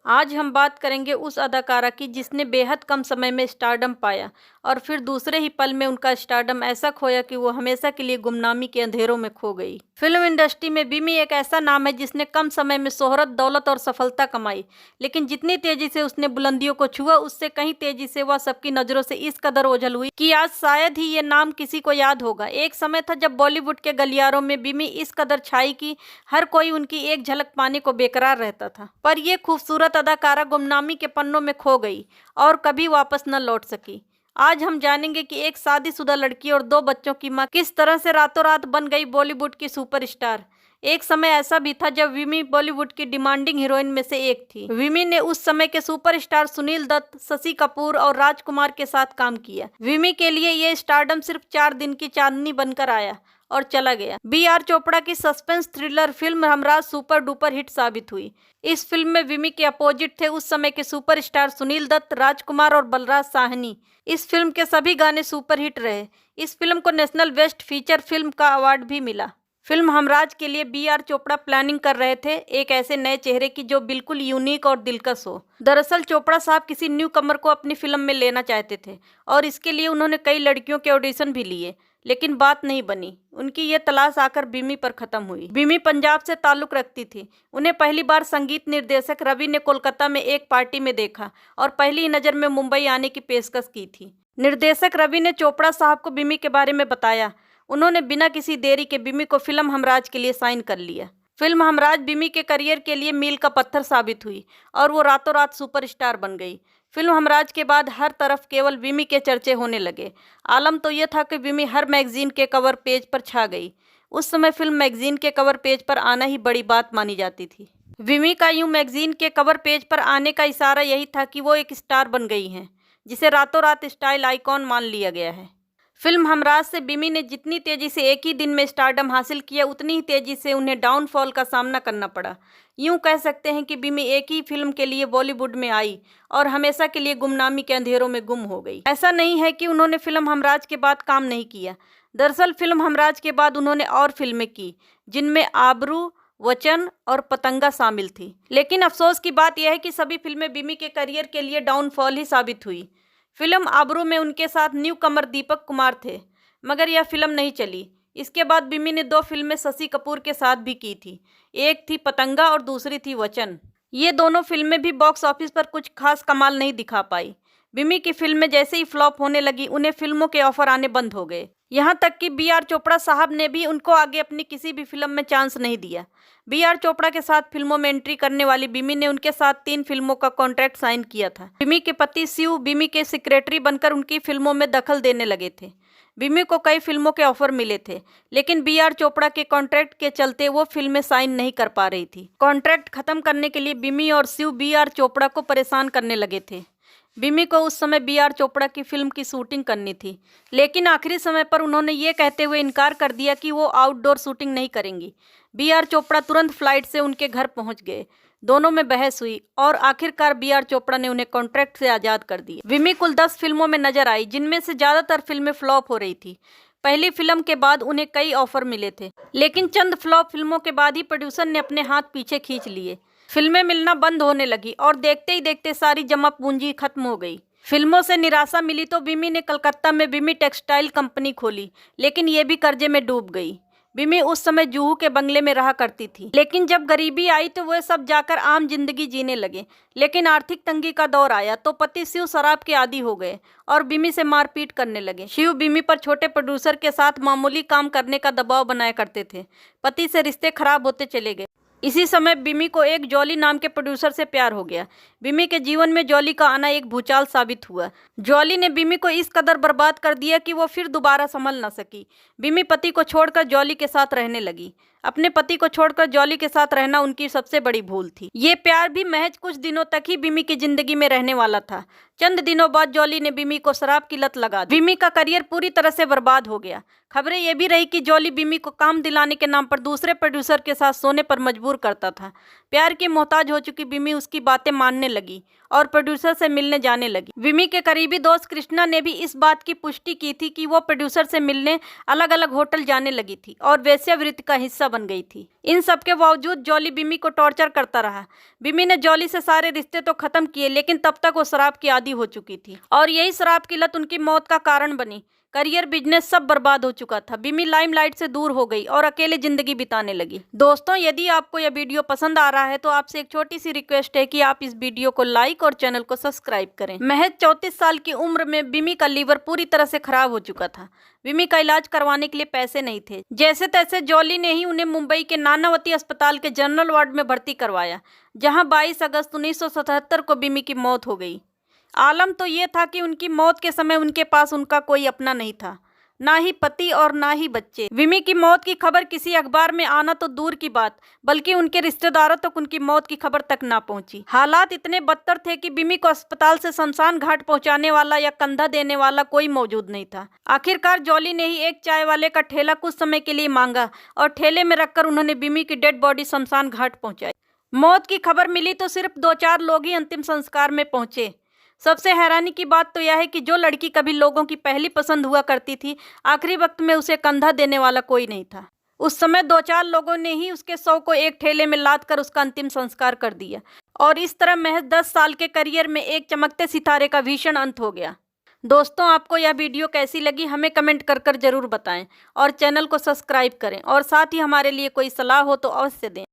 आज हम बात करेंगे उस अदाकारा की जिसने बेहद कम समय में स्टारडम पाया और फिर दूसरे ही पल में उनका स्टारडम ऐसा खोया कि वो हमेशा के लिए गुमनामी के अंधेरों में खो गई। फिल्म इंडस्ट्री में बिमी एक ऐसा नाम है जिसने कम समय में शोहरत, दौलत और सफलता कमाई, लेकिन जितनी तेजी से उसने बुलंदियों को छुआ उससे कहीं तेजी से वह सबकी नजरों से इस कदर ओझल हुई कि आज शायद ही ये नाम किसी को याद होगा। एक समय था जब बॉलीवुड के गलियारों में बिमी इस कदर छाई कि हर कोई उनकी एक झलक पाने को बेकरार रहता था, पर यह खूबसूरत अदाकारा गुमनामी के पन्नों में खो गई और कभी वापस न लौट सकी। आज हम जानेंगे कि एक शादीशुदा लड़की और 2 बच्चों की मां किस तरह से रातों रात बन गई बॉलीवुड की सुपरस्टार। एक समय ऐसा भी था जब विमी बॉलीवुड की डिमांडिंग हीरोइन में से एक थी। विमी ने उस समय के सुपरस्टार सुनील दत्त, शशि कपूर और राजकुमार के साथ काम किया। विमी के लिए ये स्टारडम सिर्फ 4 दिन की चांदनी बनकर आया और चला गया। बी.आर. चोपड़ा की suspense thriller film Humraaz super duper hit साबित हुई। इस फिल्म में विमी के अपोजिट थे उस समय के सुपरस्टार सुनील दत्त, राजकुमार और बलराज साहनी। इस फिल्म के सभी गाने सुपरहिट रहे। इस फिल्म को नेशनल बेस्ट फीचर फिल्म का अवार्ड भी मिला। फिल्म हमराज के लिए बी.आर. चोपड़ा प्लानिंग कर रहे थे एक ऐसे नए चेहरे की जो बिल्कुल यूनिक और दिलकश हो। दरअसल चोपड़ा साहब किसी न्यू कमर को अपनी फिल्म में लेना चाहते थे और इसके लिए उन्होंने कई लड़कियों के ऑडिशन भी लिए, लेकिन बात नहीं बनी। उनकी ये तलाश आकर बिमी पर खत्म हुई। बिमी पंजाब से ताल्लुक रखती थी। उन्हें पहली बार संगीत निर्देशक रवि ने कोलकाता में एक पार्टी में देखा और पहली नज़र में मुंबई आने की पेशकश की थी। निर्देशक रवि ने चोपड़ा साहब को बिमी के बारे में बताया। उन्होंने बिना किसी देरी के बिमी को फिल्म हमराज के लिए साइन कर लिया। फिल्म हमराज बिमी के करियर के लिए मील का पत्थर साबित हुई और वो रातों रात सुपरस्टार बन गई। फिल्म हमराज के बाद हर तरफ केवल विमी के चर्चे होने लगे। आलम तो यह था कि विमी हर मैगजीन के कवर पेज पर छा गई। उस समय फिल्म मैगजीन के कवर पेज पर आना ही बड़ी बात मानी जाती थी। विमी का यूं मैगजीन के कवर पेज पर आने का इशारा यही था कि वो एक स्टार बन गई हैं, जिसे रातों रात स्टाइल आइकॉन मान लिया गया है। फिल्म हमराज से बिमी ने जितनी तेजी से एक ही दिन में स्टारडम हासिल किया, उतनी ही तेजी से उन्हें डाउनफॉल का सामना करना पड़ा। यूं कह सकते हैं कि बिमी एक ही फिल्म के लिए बॉलीवुड में आई और हमेशा के लिए गुमनामी के अंधेरों में गुम हो गई। ऐसा नहीं है कि उन्होंने फिल्म हमराज के बाद काम नहीं किया। दरअसल फिल्म हमराज के बाद उन्होंने और फिल्में की, जिनमें आबरू, वचन और पतंगा शामिल थी। लेकिन अफसोस की बात यह है कि सभी फिल्में बिमी के करियर के लिए डाउनफॉल ही साबित हुई। फिल्म आबरू में उनके साथ न्यू कमर दीपक कुमार थे, मगर यह फिल्म नहीं चली। इसके बाद बिमी ने 2 फिल्में शशि कपूर के साथ भी की थी। एक थी पतंगा और दूसरी थी वचन। ये दोनों फिल्में भी बॉक्स ऑफिस पर कुछ खास कमाल नहीं दिखा पाई। बिमी की फिल्में जैसे ही फ्लॉप होने लगी, उन्हें फिल्मों के ऑफर आने बंद हो गए। यहाँ तक कि बी.आर. चोपड़ा साहब ने भी उनको आगे अपनी किसी भी फिल्म में चांस नहीं दिया। बी.आर. चोपड़ा के साथ फिल्मों में एंट्री करने वाली बिमी ने उनके साथ 3 फिल्मों का कॉन्ट्रैक्ट साइन किया था। बिमी के पति शिव बिमी के सेक्रेटरी बनकर उनकी फिल्मों में दखल देने लगे थे। बिमी को कई फिल्मों के ऑफर मिले थे, लेकिन बी.आर. चोपड़ा के कॉन्ट्रैक्ट के चलते वो फिल्में साइन नहीं कर पा रही थी। कॉन्ट्रैक्ट खत्म करने के लिए बिमी और शिव बी.आर. चोपड़ा को परेशान करने लगे थे। बिमी को उस समय बी.आर. चोपड़ा की फिल्म की शूटिंग करनी थी, लेकिन आखिरी समय पर उन्होंने ये कहते हुए इनकार कर दिया कि वो आउटडोर शूटिंग नहीं करेंगी। बी.आर. चोपड़ा तुरंत फ्लाइट से उनके घर पहुंच गए। दोनों में बहस हुई और आखिरकार बी.आर. चोपड़ा ने उन्हें कॉन्ट्रैक्ट से आज़ाद कर दिया। बिमी कुल 10 फिल्मों में नजर आई, जिनमें से ज़्यादातर फिल्में फ्लॉप हो रही थी। पहली फिल्म के बाद उन्हें कई ऑफर मिले थे, लेकिन चंद फ्लॉप फिल्मों के बाद ही प्रोड्यूसर ने अपने हाथ पीछे खींच लिए। फिल्में मिलना बंद होने लगी और देखते ही देखते सारी जमा पूंजी खत्म हो गई। फिल्मों से निराशा मिली तो बिमी ने कलकत्ता में बिमी टेक्सटाइल कंपनी खोली, लेकिन ये भी कर्जे में डूब गई। बिमी उस समय जुहू के बंगले में रहा करती थी, लेकिन जब गरीबी आई तो वे सब जाकर आम जिंदगी जीने लगे। लेकिन आर्थिक तंगी का दौर आया तो पति शिव शराब के आदी हो गए और बिमी से मारपीट करने लगे। शिव बिमी पर छोटे प्रोड्यूसर के साथ मामूली काम करने का दबाव बनाया करते थे। पति से रिश्ते खराब होते चले गए। इसी समय बिमी को एक जॉली नाम के प्रोड्यूसर से प्यार हो गया। बिमी के जीवन में जॉली का आना एक भूचाल साबित हुआ। जॉली ने बिमी को इस कदर बर्बाद कर दिया कि वो फिर दोबारा संभल न सकी। बिमी पति को छोड़कर जॉली के साथ रहने लगी। अपने पति को छोड़कर जॉली के साथ रहना उनकी सबसे बड़ी भूल थी। ये प्यार भी महज कुछ दिनों तक ही बिमी की जिंदगी में रहने वाला था। चंद दिनों बाद जॉली ने बिमी को शराब की लत लगा दी। बिमी का करियर पूरी तरह से बर्बाद हो गया। खबरें ये भी रही कि जॉली बिमी को काम दिलाने के नाम पर दूसरे प्रोड्यूसर के साथ सोने पर मजबूर करता था, प्यार की मोहताज हो चुकी बिमी उसकी बातें मानने लगी और प्रोड्यूसर से मिलने जाने लगी। बिमी के करीबी दोस्त कृष्णा ने भी इस बात की पुष्टि की थी कि वो प्रोड्यूसर से मिलने अलग अलग होटल जाने लगी थी और वेश्यावृत्ति का हिस्सा बन गई थी। इन सब के बावजूद जॉली बिमी को टॉर्चर करता रहा। बिमी ने जॉली से सारे रिश्ते तो खत्म किए, लेकिन तब तक वो शराब की आदी हो चुकी थी और यही शराब की लत उनकी मौत का कारण बनी। करियर, बिजनेस सब बर्बाद हो चुका था। बिमी लाइमलाइट से दूर हो गई और अकेले जिंदगी बिताने लगी। दोस्तों, यदि आपको यह वीडियो पसंद आ रहा है तो आपसे एक छोटी सी रिक्वेस्ट है कि आप इस वीडियो को लाइक और चैनल को सब्सक्राइब करें। महज 34 साल की उम्र में बिमी का लीवर पूरी तरह से खराब हो चुका था। बिमी का इलाज करवाने के लिए पैसे नहीं थे। जैसे तैसे जॉली ने ही उन्हें मुंबई के नानावती अस्पताल के जनरल वार्ड में भर्ती करवाया, जहां 22 अगस्त 1977 को बिमी की मौत हो गई। आलम तो ये था कि उनकी मौत के समय उनके पास उनका कोई अपना नहीं था, ना ही पति और ना ही बच्चे। बिमी की मौत की खबर किसी अखबार में आना तो दूर की बात, बल्कि उनके रिश्तेदारों तक उनकी मौत की खबर तक ना पहुंची। हालात इतने बदतर थे कि बिमी को अस्पताल से शमशान घाट पहुंचाने वाला या कंधा देने वाला कोई मौजूद नहीं था। आखिरकार जॉली ने ही एक चाय वाले का ठेला कुछ समय के लिए मांगा और ठेले में रखकर उन्होंने बिमी की डेड बॉडी शमशान घाट पहुंचाई। मौत की खबर मिली तो सिर्फ 2-4 लोग ही अंतिम संस्कार में पहुंचे। सबसे हैरानी की बात तो यह है कि जो लड़की कभी लोगों की पहली पसंद हुआ करती थी, आखिरी वक्त में उसे कंधा देने वाला कोई नहीं था। उस समय 2-4 लोगों ने ही उसके शव को एक ठेले में लाद कर उसका अंतिम संस्कार कर दिया और इस तरह महज 10 साल के करियर में एक चमकते सितारे का भीषण अंत हो गया। दोस्तों, आपको यह वीडियो कैसी लगी हमें कमेंट कर जरूर बताएं और चैनल को सब्सक्राइब करें और साथ ही हमारे लिए कोई सलाह हो तो अवश्य दें।